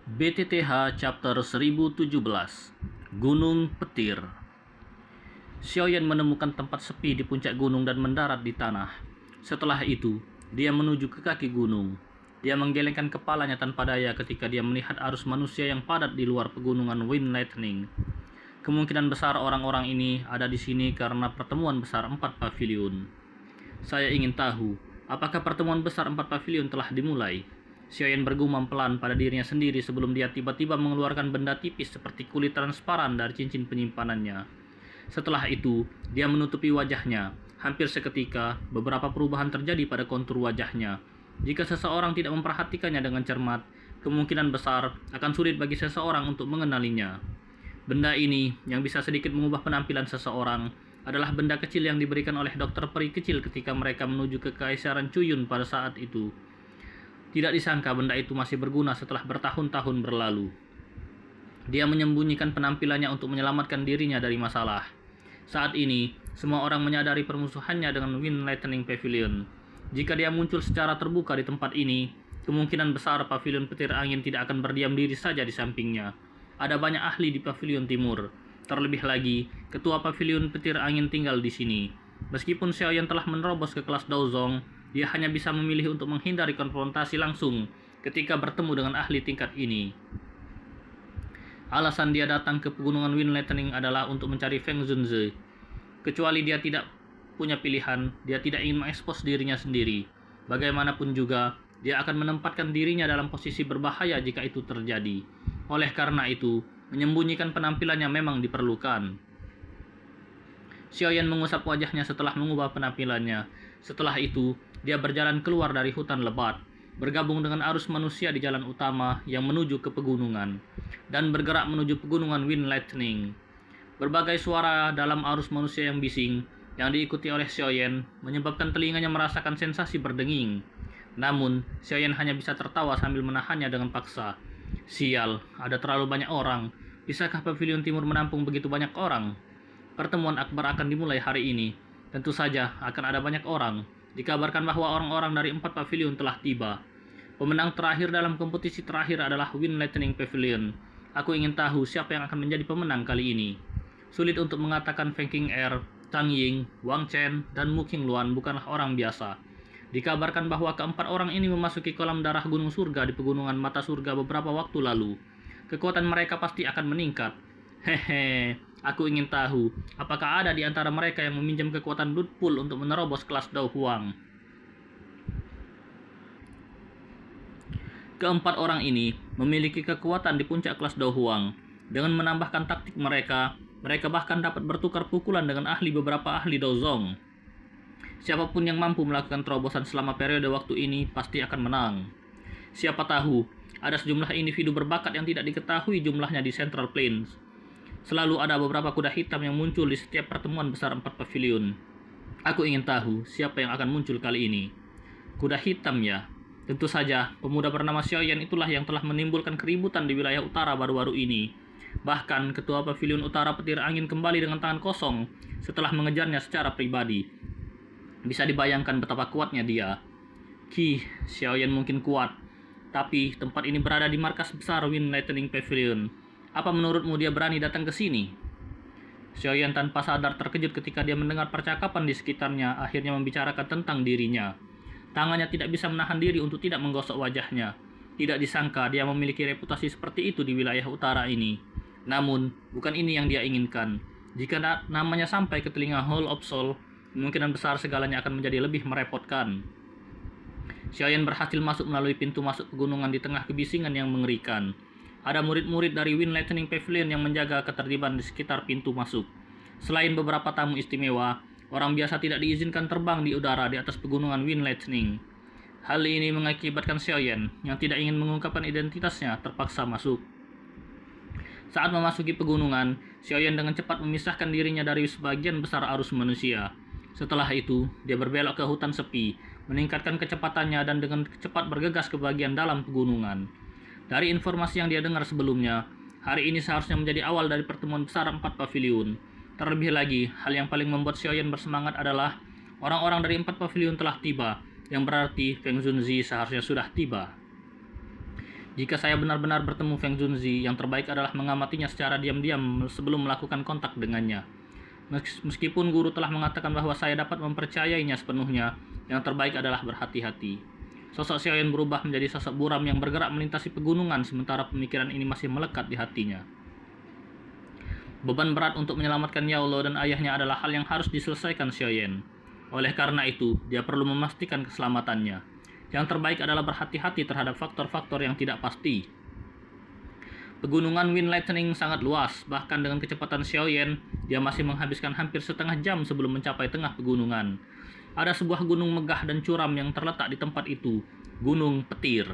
BTTH Chapter 1017 Gunung Petir. Xiaoyan menemukan tempat sepi di puncak gunung dan mendarat di tanah. Setelah itu, dia menuju ke kaki gunung. Dia menggelengkan kepalanya tanpa daya ketika dia melihat arus manusia yang padat di luar pegunungan Wind Lightning. Kemungkinan besar orang-orang ini ada di sini karena pertemuan besar 4 pavilion. Saya ingin tahu, apakah pertemuan besar 4 pavilion telah dimulai? Xiaoyan bergumam pelan pada dirinya sendiri sebelum dia tiba-tiba mengeluarkan benda tipis seperti kulit transparan dari cincin penyimpanannya. Setelah itu, dia menutupi wajahnya. Hampir seketika, beberapa perubahan terjadi pada kontur wajahnya. Jika seseorang tidak memperhatikannya dengan cermat, kemungkinan besar akan sulit bagi seseorang untuk mengenalinya. Benda ini, yang bisa sedikit mengubah penampilan seseorang, adalah benda kecil yang diberikan oleh dokter peri kecil ketika mereka menuju ke Kekaisaran Cuyun pada saat itu. Tidak disangka benda itu masih berguna setelah bertahun-tahun berlalu. Dia menyembunyikan penampilannya untuk menyelamatkan dirinya dari masalah. Saat ini, semua orang menyadari permusuhannya dengan Wind Lightning Pavilion. Jika dia muncul secara terbuka di tempat ini, kemungkinan besar pavilion petir angin tidak akan berdiam diri saja di sampingnya. Ada banyak ahli di pavilion timur. Terlebih lagi, ketua pavilion petir angin tinggal di sini. Meskipun Xiaoyan telah menerobos ke kelas Daozong, dia hanya bisa memilih untuk menghindari konfrontasi langsung ketika bertemu dengan ahli tingkat ini. Alasan dia datang ke pegunungan Wind Lightning adalah untuk mencari Feng Zunze. Kecuali dia tidak punya pilihan, dia tidak ingin mengekspos dirinya sendiri. Bagaimanapun juga, dia akan menempatkan dirinya dalam posisi berbahaya jika itu terjadi. Oleh karena itu, menyembunyikan penampilannya memang diperlukan. Xiaoyan mengusap wajahnya setelah mengubah penampilannya. Setelah itu, dia berjalan keluar dari hutan lebat, bergabung dengan arus manusia di jalan utama yang menuju ke pegunungan, dan bergerak menuju pegunungan Wind Lightning. Berbagai suara dalam arus manusia yang bising, yang diikuti oleh Xiaoyan, menyebabkan telinganya merasakan sensasi berdenging. Namun, Xiaoyan hanya bisa tertawa sambil menahannya dengan paksa. Sial, ada terlalu banyak orang. Bisakah pavilion timur menampung begitu banyak orang? Pertemuan akbar akan dimulai hari ini. Tentu saja akan ada banyak orang. Dikabarkan bahwa orang-orang dari 4 pavilion telah tiba. Pemenang terakhir dalam kompetisi terakhir adalah Wind Lightning Pavilion. Aku ingin tahu siapa yang akan menjadi pemenang kali ini. Sulit untuk mengatakan Feng Qing'er, Tang Ying, Wang Chen, dan Mu Qingluan bukanlah orang biasa. Dikabarkan bahwa keempat orang ini memasuki kolam darah gunung surga di pegunungan mata surga beberapa waktu lalu. Kekuatan mereka pasti akan meningkat. Hehe, aku ingin tahu, apakah ada di antara mereka yang meminjam kekuatan Blood Pool untuk menerobos kelas Dao Huang. Keempat orang ini memiliki kekuatan di puncak kelas Dao Huang. Dengan menambahkan taktik mereka bahkan dapat bertukar pukulan dengan beberapa ahli Daozong. Siapapun yang mampu melakukan terobosan selama periode waktu ini pasti akan menang. Siapa tahu, ada sejumlah individu berbakat yang tidak diketahui jumlahnya di Central Plains. Selalu ada beberapa kuda hitam yang muncul di setiap pertemuan besar 4 pavilion. Aku ingin tahu siapa yang akan muncul kali ini. Kuda hitam ya? Tentu saja, pemuda bernama Xiaoyan itulah yang telah menimbulkan keributan di wilayah utara baru-baru ini. Bahkan, ketua pavilion utara petir angin kembali dengan tangan kosong setelah mengejarnya secara pribadi. Bisa dibayangkan betapa kuatnya dia. Xiaoyan mungkin kuat, tapi tempat ini berada di markas besar Wind Lightning Pavilion. Apa menurutmu dia berani datang ke sini? Xiaoyan tanpa sadar terkejut ketika dia mendengar percakapan di sekitarnya akhirnya membicarakan tentang dirinya. Tangannya tidak bisa menahan diri untuk tidak menggosok wajahnya. Tidak disangka dia memiliki reputasi seperti itu di wilayah utara ini. Namun, bukan ini yang dia inginkan. Jika namanya sampai ke telinga Hall of Soul, kemungkinan besar segalanya akan menjadi lebih merepotkan. Xiaoyan berhasil masuk melalui pintu masuk pegunungan di tengah kebisingan yang mengerikan. Ada murid-murid dari Wind Lightning Pavilion yang menjaga ketertiban di sekitar pintu masuk. Selain beberapa tamu istimewa, orang biasa tidak diizinkan terbang di udara di atas pegunungan Wind Lightning. Hal ini mengakibatkan Xiaoyan yang tidak ingin mengungkapkan identitasnya terpaksa masuk. Saat memasuki pegunungan, Xiaoyan dengan cepat memisahkan dirinya dari sebagian besar arus manusia. Setelah itu, dia berbelok ke hutan sepi, meningkatkan kecepatannya dan dengan cepat bergegas ke bagian dalam pegunungan. Dari informasi yang dia dengar sebelumnya, hari ini seharusnya menjadi awal dari pertemuan besar 4 pavilion. Terlebih lagi, hal yang paling membuat Xiaoyan bersemangat adalah orang-orang dari 4 pavilion telah tiba, yang berarti Feng Zunzi seharusnya sudah tiba. Jika saya benar-benar bertemu Feng Junzi, yang terbaik adalah mengamatinya secara diam-diam sebelum melakukan kontak dengannya. Meskipun guru telah mengatakan bahwa saya dapat mempercayainya sepenuhnya, yang terbaik adalah berhati-hati. Sosok Xiaoyan berubah menjadi sosok buram yang bergerak melintasi pegunungan, sementara pemikiran ini masih melekat di hatinya. Beban berat untuk menyelamatkan Yao Lo dan ayahnya adalah hal yang harus diselesaikan Xiaoyan. Oleh karena itu, dia perlu memastikan keselamatannya. Yang terbaik adalah berhati-hati terhadap faktor-faktor yang tidak pasti. Pegunungan Wind Lightning sangat luas, bahkan dengan kecepatan Xiaoyan, dia masih menghabiskan hampir setengah jam sebelum mencapai tengah pegunungan. Ada sebuah gunung megah dan curam yang terletak di tempat itu, Gunung Petir.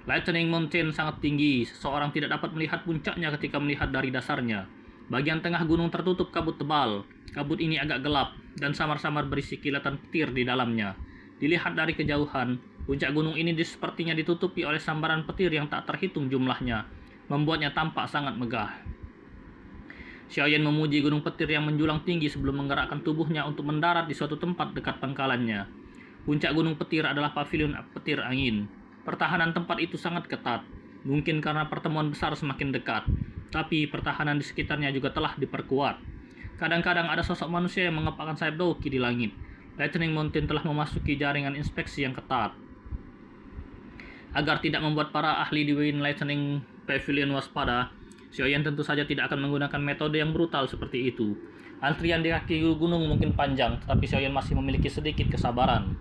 Lightning Mountain sangat tinggi, seseorang tidak dapat melihat puncaknya ketika melihat dari dasarnya. Bagian tengah gunung tertutup kabut tebal. Kabut ini agak gelap dan samar-samar berisi kilatan petir di dalamnya. Dilihat dari kejauhan, puncak gunung ini sepertinya ditutupi oleh sambaran petir yang tak terhitung jumlahnya, membuatnya tampak sangat megah. Xiaoyan memuji gunung petir yang menjulang tinggi sebelum menggerakkan tubuhnya untuk mendarat di suatu tempat dekat pangkalannya. Puncak gunung petir adalah pavilion petir angin. Pertahanan tempat itu sangat ketat, mungkin karena pertemuan besar semakin dekat, tapi pertahanan di sekitarnya juga telah diperkuat. Kadang-kadang ada sosok manusia yang mengepakkan sayap Douki di langit. Lightning Mountain telah memasuki jaringan inspeksi yang ketat. Agar tidak membuat para ahli di Wind Lightning Pavilion waspada, Xiaoyan tentu saja tidak akan menggunakan metode yang brutal seperti itu. Antrian di kaki gunung mungkin panjang, tetapi Xiaoyan masih memiliki sedikit kesabaran.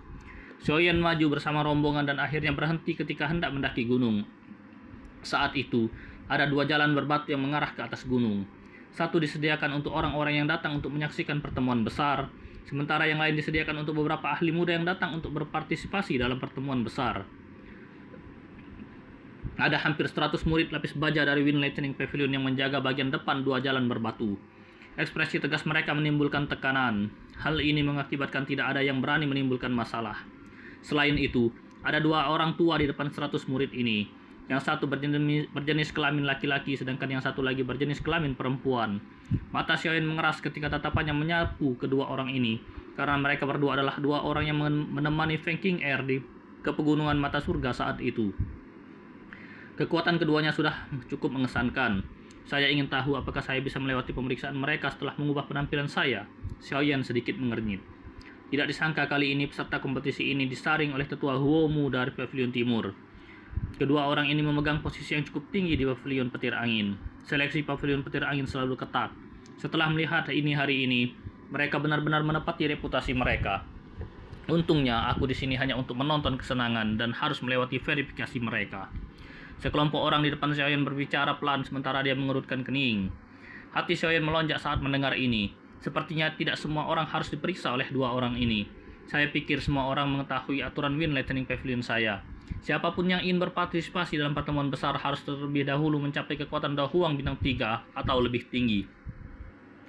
Xiaoyan maju bersama rombongan dan akhirnya berhenti ketika hendak mendaki gunung. Saat itu, ada dua jalan berbatu yang mengarah ke atas gunung. Satu disediakan untuk orang-orang yang datang untuk menyaksikan pertemuan besar, sementara yang lain disediakan untuk beberapa ahli muda yang datang untuk berpartisipasi dalam pertemuan besar. Ada hampir 100 murid lapis baja dari Wind Lightning Pavilion yang menjaga bagian depan dua jalan berbatu. Ekspresi tegas mereka menimbulkan tekanan. Hal ini mengakibatkan tidak ada yang berani menimbulkan masalah. Selain itu, ada dua orang tua di depan 100 murid ini. Yang satu berjenis kelamin laki-laki, sedangkan yang satu lagi berjenis kelamin perempuan. Mata Xiaoyan mengeras ketika tatapannya menyapu kedua orang ini, karena mereka berdua adalah dua orang yang menemani Feng Qing'er ke pegunungan mata surga saat itu. Kekuatan keduanya sudah cukup mengesankan. Saya ingin tahu apakah saya bisa melewati pemeriksaan mereka setelah mengubah penampilan saya. Xiaoyan sedikit mengernyit. Tidak disangka kali ini peserta kompetisi ini disaring oleh tetua Huomu dari Pavilion Timur. Kedua orang ini memegang posisi yang cukup tinggi di Pavilion Petir Angin. Seleksi Pavilion Petir Angin selalu ketat. Setelah melihat ini hari ini, mereka benar-benar menepati reputasi mereka. Untungnya, aku di sini hanya untuk menonton kesenangan dan harus melewati verifikasi mereka. Sekelompok orang di depan Xiaoyan berbicara pelan sementara dia mengerutkan kening. Hati Xiaoyan melonjak saat mendengar ini. Sepertinya tidak semua orang harus diperiksa oleh dua orang ini. Saya pikir semua orang mengetahui aturan Wind Lightning Pavilion saya. Siapapun yang ingin berpartisipasi dalam pertemuan besar harus terlebih dahulu mencapai kekuatan Dao Huang bintang 3 atau lebih tinggi.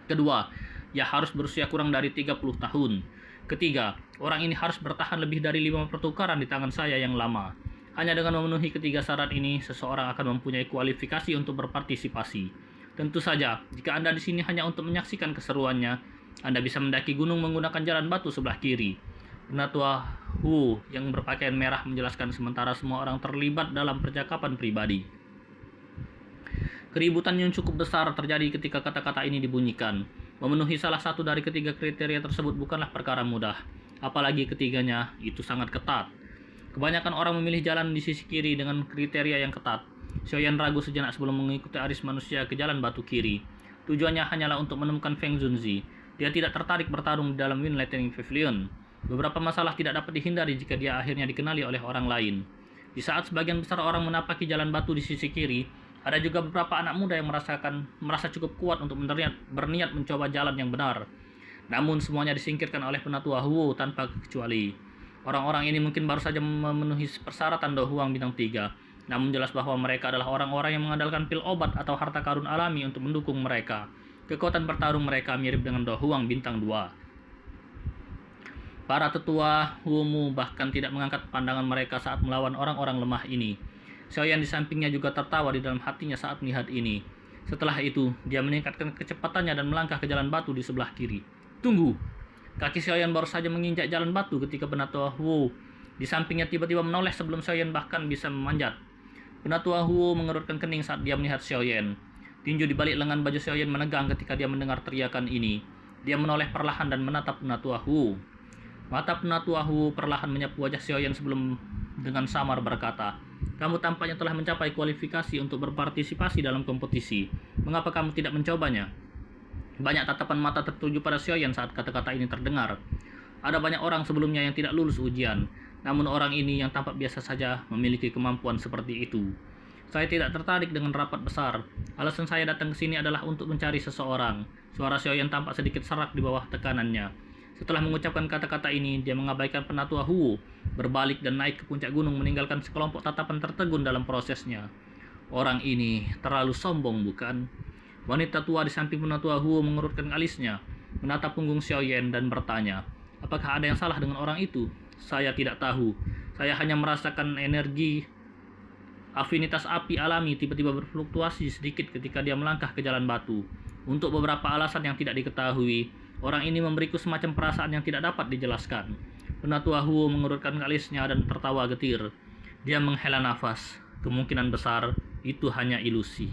Kedua, ia harus berusia kurang dari 30 tahun. Ketiga, orang ini harus bertahan lebih dari 5 pertukaran di tangan saya yang lama. Hanya dengan memenuhi ketiga syarat ini, seseorang akan mempunyai kualifikasi untuk berpartisipasi. Tentu saja, jika Anda di sini hanya untuk menyaksikan keseruannya, Anda bisa mendaki gunung menggunakan jalan batu sebelah kiri. Penatua Hu yang berpakaian merah menjelaskan sementara semua orang terlibat dalam percakapan pribadi. Keributan yang cukup besar terjadi ketika kata-kata ini dibunyikan. Memenuhi salah satu dari ketiga kriteria tersebut bukanlah perkara mudah, apalagi ketiganya itu sangat ketat. Kebanyakan orang memilih jalan di sisi kiri dengan kriteria yang ketat. Xiaoyan ragu sejenak sebelum mengikuti arus manusia ke jalan batu kiri. Tujuannya hanyalah untuk menemukan Feng Junzi. Dia tidak tertarik bertarung di dalam Wind Lightning Pavilion. Beberapa masalah tidak dapat dihindari jika dia akhirnya dikenali oleh orang lain. Di saat sebagian besar orang menapaki jalan batu di sisi kiri, ada juga beberapa anak muda yang merasa cukup kuat untuk berniat mencoba jalan yang benar. Namun semuanya disingkirkan oleh penatua Huo tanpa kecuali. Orang-orang ini mungkin baru saja memenuhi persyaratan Dao Huang bintang 3, namun jelas bahwa mereka adalah orang-orang yang mengandalkan pil obat atau harta karun alami untuk mendukung mereka. Kekuatan bertarung mereka mirip dengan Dao Huang bintang 2. Para tetua Huomu bahkan tidak mengangkat pandangan mereka saat melawan orang-orang lemah ini. Xiaoyan di sampingnya juga tertawa di dalam hatinya saat melihat ini. Setelah itu, dia meningkatkan kecepatannya dan melangkah ke jalan batu di sebelah kiri. Tunggu! Kaki Xiaoyan baru saja menginjak jalan batu ketika penatua Wu di sampingnya tiba-tiba menoleh sebelum Xiaoyan bahkan bisa memanjat. Penatua Huo mengerutkan kening saat dia melihat Xiaoyan. Tinju di balik lengan baju Xiaoyan menegang ketika dia mendengar teriakan ini. Dia menoleh perlahan dan menatap Penatua Huo. Mata Penatua Huo perlahan menyapu wajah Xiaoyan sebelum dengan samar berkata, "Kamu tampaknya telah mencapai kualifikasi untuk berpartisipasi dalam kompetisi. Mengapa kamu tidak mencobanya?" Banyak tatapan mata tertuju pada Xiaoyan saat kata-kata ini terdengar. Ada banyak orang sebelumnya yang tidak lulus ujian, namun orang ini yang tampak biasa saja memiliki kemampuan seperti itu. Saya tidak tertarik dengan rapat besar. Alasan saya datang ke sini adalah untuk mencari seseorang. Suara Xiaoyan tampak sedikit serak di bawah tekanannya. Setelah mengucapkan kata-kata ini, dia mengabaikan Penatua Huo, berbalik dan naik ke puncak gunung meninggalkan sekelompok tatapan tertegun dalam prosesnya. Orang ini terlalu sombong, bukan? Wanita tua di samping Penatua Huo mengerutkan alisnya, menatap punggung Xiaoyan dan bertanya, "Apakah ada yang salah dengan orang itu?" "Saya tidak tahu. Saya hanya merasakan energi afinitas api alami tiba-tiba berfluktuasi sedikit ketika dia melangkah ke jalan batu. Untuk beberapa alasan yang tidak diketahui, orang ini memberiku semacam perasaan yang tidak dapat dijelaskan." Penatua Huo mengerutkan alisnya dan tertawa getir. Dia menghela nafas. Kemungkinan besar itu hanya ilusi.